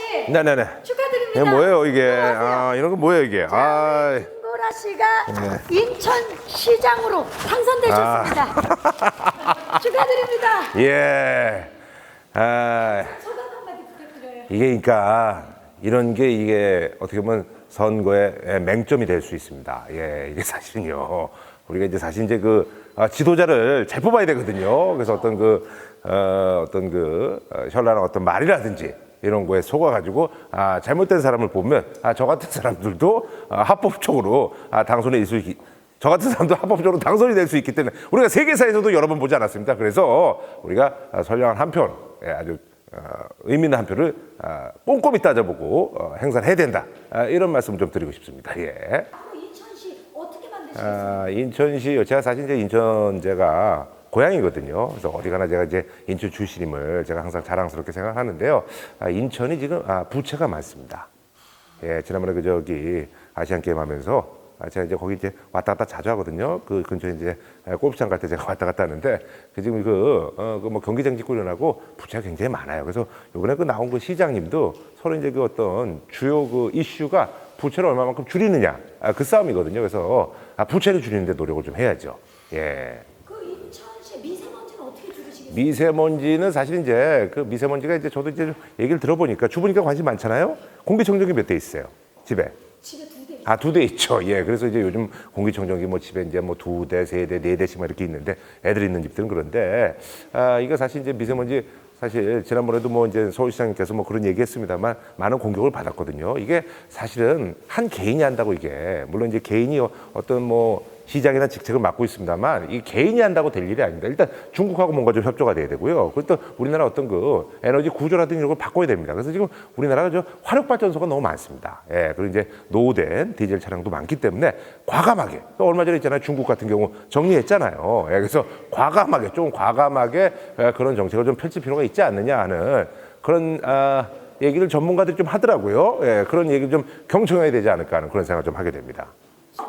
씨. 네네네. 축하드립니다. 이게 뭐예요 이게? 안녕하세요. 이런 거 뭐예요 이게? 김구라 씨가 인천시장으로 당선되셨습니다. 축하드립니다. 예. 소감 한마디 부탁드려요. 이게 그러니까 이런 게 이게 어떻게 보면 선거의 맹점이 될 수 있습니다. 예, 이게 사실은요. 우리가 이제 사실 이제 지도자를 잘 뽑아야 되거든요. 그래서 현란한 어떤 말이라든지 이런 거에 속아가지고 잘못된 사람을 보면 저 같은 사람들도 합법적으로 당선이 될 수 있기. 저 같은 사람도 합법적으로 당선이 될 수 있기 때문에 우리가 세계사에서도 여러 번 보지 않았습니까? 그래서 우리가 선량한 한 표, 아주 의미 있는 한 표를 꼼꼼히 따져보고 행사를 해야 된다. 이런 말씀 좀 드리고 싶습니다. 예. 인천시 어떻게 만드시겠어요? 인천시 제가 사실 이제 인천 제가 고향이거든요. 그래서 어디 가나 제가 이제 인천 출신임을 제가 항상 자랑스럽게 생각하는데요. 인천이 지금 부채가 많습니다. 예, 지난번에 아시안 게임 하면서 제가 이제 거기 이제 왔다 갔다 자주 하거든요. 그 근처에 이제 골프장 갈 때 제가 왔다 갔다 하는데 지금 뭐 경기장 짓고 이러고 부채가 굉장히 많아요. 그래서 이번에 나온 시장님도 서로 이제 어떤 주요 이슈가 부채를 얼마만큼 줄이느냐 그 싸움이거든요. 그래서 부채를 줄이는데 노력을 좀 해야죠. 예. 인천시 미세먼지는 어떻게 줄이시겠어요? 미세먼지는 사실 이제 미세먼지가 이제 저도 이제 얘기를 들어보니까 주부니까 관심 많잖아요. 공기청정기 몇 대 있어요? 집에? 집에 2대. 2대 있죠. 예. 그래서 이제 요즘 공기청정기 집에 이제 2대, 3대, 4대씩 이렇게 있는데 애들 있는 집들은 그런데 이거 사실 이제 미세먼지 사실 지난번에도 이제 서울시장님께서 그런 얘기했습니다만 많은 공격을 받았거든요. 이게 사실은 한 개인이 한다고 이게 물론 이제 개인이 어떤 시장이나 직책을 맡고 있습니다만 이 개인이 한다고 될 일이 아닙니다. 일단 중국하고 뭔가 좀 협조가 돼야 되고요. 그리고 또 우리나라 어떤 에너지 구조라든지 이런 걸 바꿔야 됩니다. 그래서 지금 우리나라가 화력발전소가 너무 많습니다. 예, 그리고 이제 노후된 디젤 차량도 많기 때문에 과감하게 또 얼마 전에 있잖아요. 중국 같은 경우 정리했잖아요. 예, 그래서 좀 과감하게 그런 정책을 좀 펼칠 필요가 있지 않느냐 하는 그런 얘기를 전문가들이 좀 하더라고요. 예, 그런 얘기를 좀 경청해야 되지 않을까 하는 그런 생각을 좀 하게 됩니다.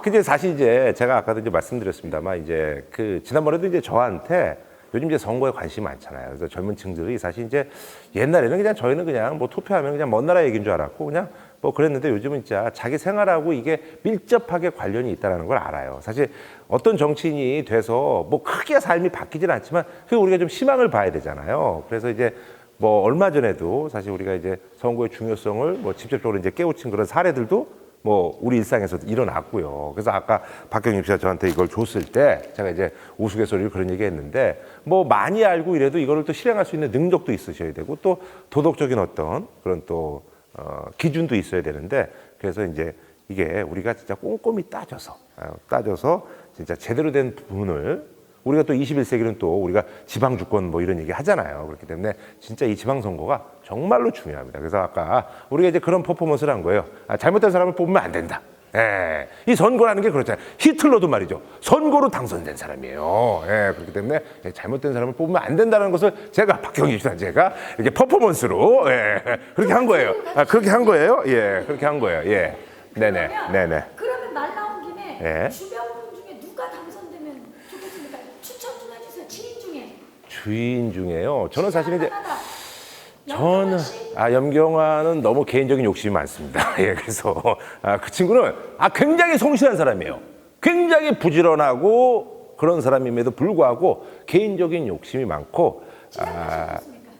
근데 사실 이제 제가 아까도 이제 말씀드렸습니다만 이제 지난번에도 이제 저한테 요즘 이제 선거에 관심이 많잖아요. 그래서 젊은 층들이 사실 이제 옛날에는 저희는 그냥 투표하면 그냥 먼 나라 얘기인 줄 알았고 그냥 그랬는데 요즘은 진짜 자기 생활하고 이게 밀접하게 관련이 있다는 걸 알아요. 사실 어떤 정치인이 돼서 크게 삶이 바뀌진 않지만 우리가 좀 희망을 봐야 되잖아요. 그래서 이제 얼마 전에도 사실 우리가 이제 선거의 중요성을 직접적으로 이제 깨우친 그런 사례들도 우리 일상에서도 일어났고요. 그래서 아까 박경림 씨가 저한테 이걸 줬을 때 제가 이제 우스갯소리로 그런 얘기 했는데 많이 알고 이래도 이거를 또 실행할 수 있는 능력도 있으셔야 되고 또 도덕적인 어떤 그런 기준도 있어야 되는데 그래서 이제 이게 우리가 진짜 꼼꼼히 따져서 진짜 제대로 된 부분을 우리가 또 21세기는 또 우리가 지방 주권 이런 얘기 하잖아요. 그렇기 때문에 진짜 이 지방 선거가 정말로 중요합니다. 그래서 아까 우리가 이제 그런 퍼포먼스를 한 거예요. 잘못된 사람을 뽑으면 안 된다. 예, 이 선거라는 게 그렇잖아요. 히틀러도 말이죠. 선거로 당선된 사람이에요. 예, 그렇기 때문에 잘못된 사람을 뽑으면 안 된다는 것을 박경희 씨랑 제가 이렇게 퍼포먼스로 그렇게 한 거예요. 그렇게 한 거예요. 예, 그렇게 한 거예요. 예, 네네. 그러면 말 나온 김에 예. 주변 분 중에 누가 당선되면 좋겠습니까? 추천 좀 해주세요. 지인 중에. 주인 중에요. 저는 사실 이제 저는 염경화는 너무 개인적인 욕심이 많습니다. 예, 그래서 그 친구는 굉장히 성실한 사람이에요. 굉장히 부지런하고 그런 사람임에도 불구하고 개인적인 욕심이 많고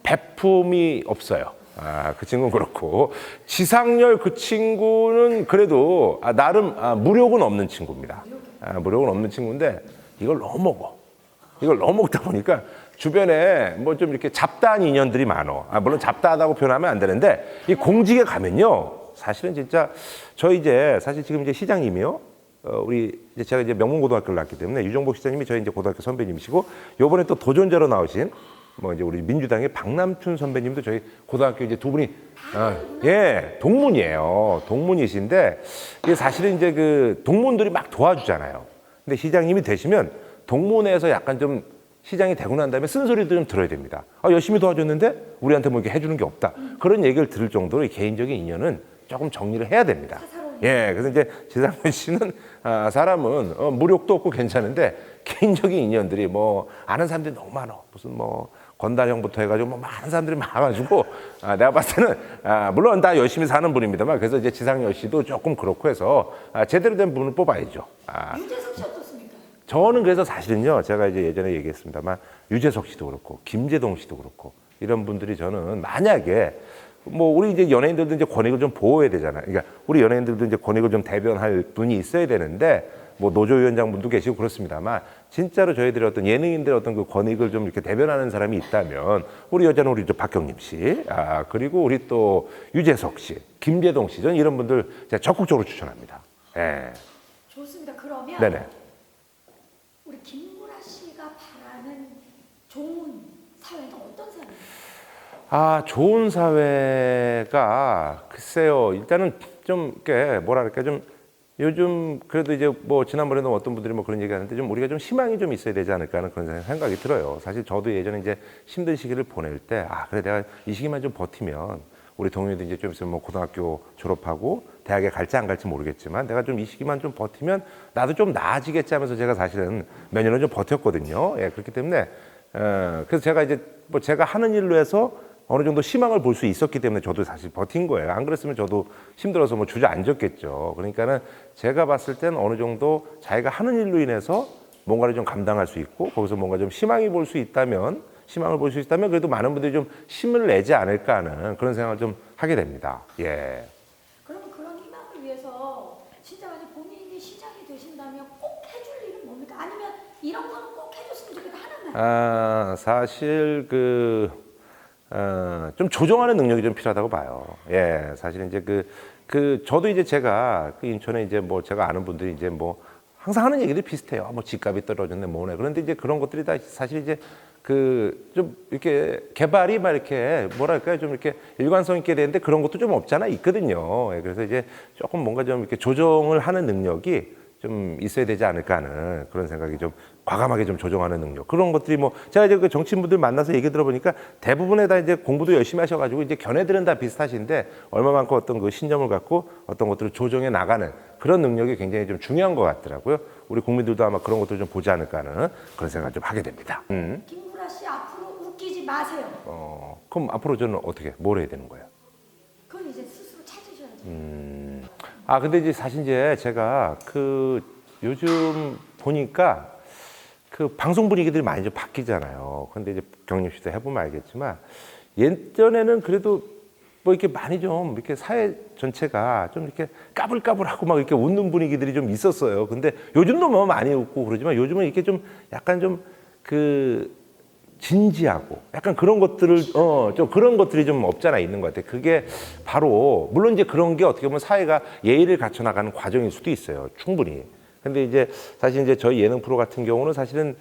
베품이 없어요. 그 친구는 그렇고 지상렬 그 친구는 그래도 나름 무력은 없는 친구입니다. 무력은 없는 친구인데 이걸 너무 먹어. 이걸 너무 먹다 보니까 주변에 좀 이렇게 잡다한 인연들이 많어. 물론 잡다하다고 표현하면 안 되는데 이 공직에 가면요. 사실은 진짜 사실 지금 이제 시장님이요. 제가 이제 명문고등학교를 나왔기 때문에 유정복 시장님이 저희 이제 고등학교 선배님이시고 요번에 또 도전자로 나오신 이제 우리 민주당의 박남춘 선배님도 저희 고등학교 이제 두 분이 동문이에요. 동문이신데 이게 사실은 이제 동문들이 막 도와주잖아요. 근데 시장님이 되시면 동문회에서 약간 좀 시장이 되고 난 다음에 쓴소리도 좀 들어야 됩니다. 열심히 도와줬는데 우리한테 이렇게 해주는 게 없다. 그런 얘기를 들을 정도로 개인적인 인연은 조금 정리를 해야 됩니다. 예, 그래서 이제 지상렬 씨는 사람은 무력도 없고 괜찮은데 개인적인 인연들이 아는 사람들이 너무 많아. 무슨 건달형부터 해가지고 뭐 많은 사람들이 많아가지고 내가 봤을 때는 물론 다 열심히 사는 분입니다만 그래서 이제 지상렬 씨도 조금 그렇고 해서 제대로 된 분을 뽑아야죠. 유재석 씨 어떻습니까? 저는 그래서 사실은요 제가 이제 예전에 얘기했습니다만 유재석 씨도 그렇고 김재동 씨도 그렇고 이런 분들이 저는 만약에 뭐 우리 이제 연예인들도 이제 권익을 좀 보호해야 되잖아요. 그러니까 우리 연예인들도 이제 권익을 좀 대변할 분이 있어야 되는데 뭐 노조위원장분도 계시고 그렇습니다만 진짜로 저희들이 어떤 예능인들 어떤 그 권익을 좀 이렇게 대변하는 사람이 있다면 우리 여자는 우리 저 박경림 씨, 그리고 우리 또 유재석 씨, 김재동 씨, 저는 이런 분들 제가 적극적으로 추천합니다. 예. 좋습니다. 그러면 네네. 우리 김구라 씨가 바라는 좋은 사회는 어떤 사회입니까? 좋은 사회가 글쎄요. 일단은 좀 이렇게 뭐랄까 좀 요즘 그래도 이제 뭐 지난번에도 어떤 분들이 뭐 그런 얘기하는데 좀 우리가 좀 희망이 좀 있어야 되지 않을까 하는 그런 생각이 들어요. 사실 저도 예전에 이제 힘든 시기를 보낼 때 그래 내가 이 시기만 좀 버티면 우리 동료도 이제 좀 있으면 뭐 고등학교 졸업하고 대학에 갈지 안 갈지 모르겠지만 내가 좀 이 시기만 좀 버티면 나도 좀 나아지겠지 하면서 제가 사실은 몇 년을 좀 버텼거든요. 예, 그렇기 때문에 그래서 제가 이제 뭐 제가 하는 일로 해서 어느 정도 희망을 볼 수 있었기 때문에 저도 사실 버틴 거예요. 안 그랬으면 저도 힘들어서 뭐 주저앉았겠죠. 그러니까는 제가 봤을 때는 어느 정도 자기가 하는 일로 인해서 뭔가를 좀 감당할 수 있고 거기서 뭔가 좀 희망을 볼 수 있다면 그래도 많은 분들이 좀 힘을 내지 않을까 하는 그런 생각을 좀 하게 됩니다. 예. 그러면 그런 희망을 위해서 진짜 만약 본인이 시장이 되신다면 꼭 해줄 일은 뭡니까? 아니면 이런 거는 꼭 해줬으면 좋겠다 하나만. 사실 좀 조정하는 능력이 좀 필요하다고 봐요. 예, 사실 이제 저도 이제 제가 인천에 이제 뭐 제가 아는 분들이 이제 뭐 항상 하는 얘기들이 비슷해요. 뭐 집값이 떨어졌네, 뭐네. 그런데 이제 그런 것들이 다 사실 이제 좀 이렇게 개발이 막 이렇게 뭐랄까요, 좀 이렇게 일관성 있게 되는데 그런 것도 좀 없잖아 있거든요. 예, 그래서 이제 조금 뭔가 좀 이렇게 조정을 하는 능력이 좀 있어야 되지 않을까 하는 그런 생각이 좀 과감하게 좀 조정하는 능력 그런 것들이 뭐 제가 이제 그 정치인분들 만나서 얘기 들어보니까 대부분에 다 이제 공부도 열심히 하셔가지고 이제 견해들은 다 비슷하신데 얼마만큼 어떤 그 신념을 갖고 어떤 것들을 조정해 나가는 그런 능력이 굉장히 좀 중요한 것 같더라고요. 우리 국민들도 아마 그런 것들을 좀 보지 않을까 하는 그런 생각을 좀 하게 됩니다. 김구라 씨 앞으로 웃기지 마세요. 그럼 앞으로 저는 어떻게 뭘 해야 되는 거예요? 그건 이제 스스로 찾으셔야죠. 근데 이제 사실 이제 제가 요즘 보니까 방송 분위기들이 많이 좀 바뀌잖아요. 근데 이제 경림 씨도 해보면 알겠지만 예전에는 그래도 뭐 이렇게 많이 좀 이렇게 사회 전체가 좀 이렇게 까불까불하고 막 이렇게 웃는 분위기들이 좀 있었어요. 근데 요즘도 뭐 많이 웃고 그러지만 요즘은 이렇게 좀 약간 좀 진지하고 약간 그런 것들을 좀 그런 것들이 좀 없잖아 있는 것 같아요. 그게 바로 물론 이제 그런 게 어떻게 보면 사회가 예의를 갖춰 나가는 과정일 수도 있어요. 충분히. 근데 이제 사실 이제 저희 예능 프로 같은 경우는 사실은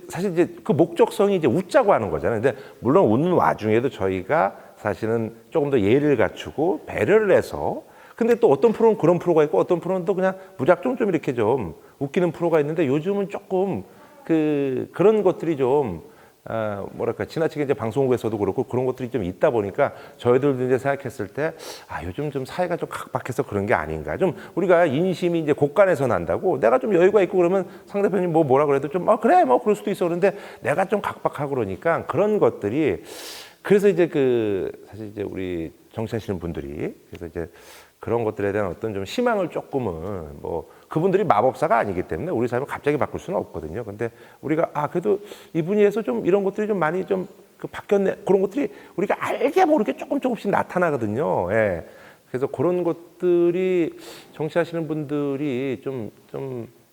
사실 이제 그 목적성이 이제 웃자고 하는 거잖아요. 근데 물론 웃는 와중에도 저희가 사실은 조금 더 예의를 갖추고 배려를 해서 근데 또 어떤 프로는 그런 프로가 있고 어떤 프로는 또 그냥 무작정 좀 이렇게 좀 웃기는 프로가 있는데 요즘은 조금 그런 것들이 좀 뭐랄까 지나치게 이제 방송국에서도 그렇고 그런 것들이 좀 있다 보니까 저희들도 이제 생각했을 때 요즘 좀 사회가 좀 각박해서 그런 게 아닌가 좀 우리가 인심이 이제 곳간에서 난다고 내가 좀 여유가 있고 그러면 상대편이 뭐라 그래도 좀 그래 뭐 그럴 수도 있어 그런데 내가 좀 각박하고 그러니까 그런 것들이 그래서 이제 사실 이제 우리 정치하시는 분들이 그래서 이제 그런 것들에 대한 어떤 좀 희망을 조금은 뭐 그분들이 마법사가 아니기 때문에 우리 삶을 갑자기 바꿀 수는 없거든요. 근데 우리가 그래도 이분이 해서 좀 이런 것들이 좀 많이 좀 바뀌었네. 그런 것들이 우리가 알게 모르게 조금씩 나타나거든요. 예. 그래서 그런 것들이 정치하시는 분들이 좀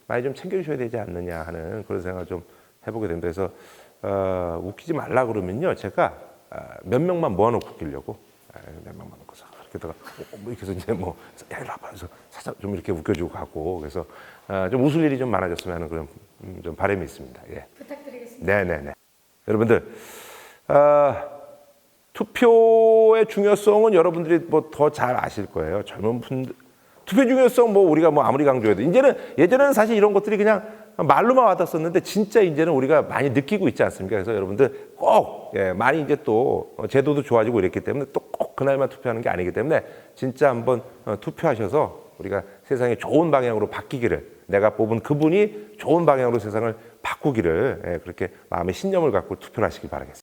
많이 좀 챙겨주셔야 되지 않느냐 하는 그런 생각을 좀 해보게 됩니다. 그래서 웃기지 말라 그러면요. 제가 몇 명만 모아놓고 웃기려고 몇 명만 놓고서 그러다가 뭐 이렇게 해서 이제 야 이리 와봐 해서 살짝 좀 이렇게 웃겨주고 가고 그래서 좀 웃을 일이 좀 많아졌으면 하는 그런 좀 바람이 있습니다. 예. 부탁드리겠습니다. 네네네. 여러분들 투표의 중요성은 여러분들이 뭐 더 잘 아실 거예요. 젊은 분들 투표 중요성 뭐 우리가 뭐 아무리 강조해도 예전에는 사실 이런 것들이 그냥 말로만 와닿았었는데 진짜 이제는 우리가 많이 느끼고 있지 않습니까? 그래서 여러분들 꼭 많이 이제 또 제도도 좋아지고 이랬기 때문에 또 꼭 그날만 투표하는 게 아니기 때문에 진짜 한번 투표하셔서 우리가 세상이 좋은 방향으로 바뀌기를 내가 뽑은 그분이 좋은 방향으로 세상을 바꾸기를 그렇게 마음의 신념을 갖고 투표를 하시기 바라겠습니다.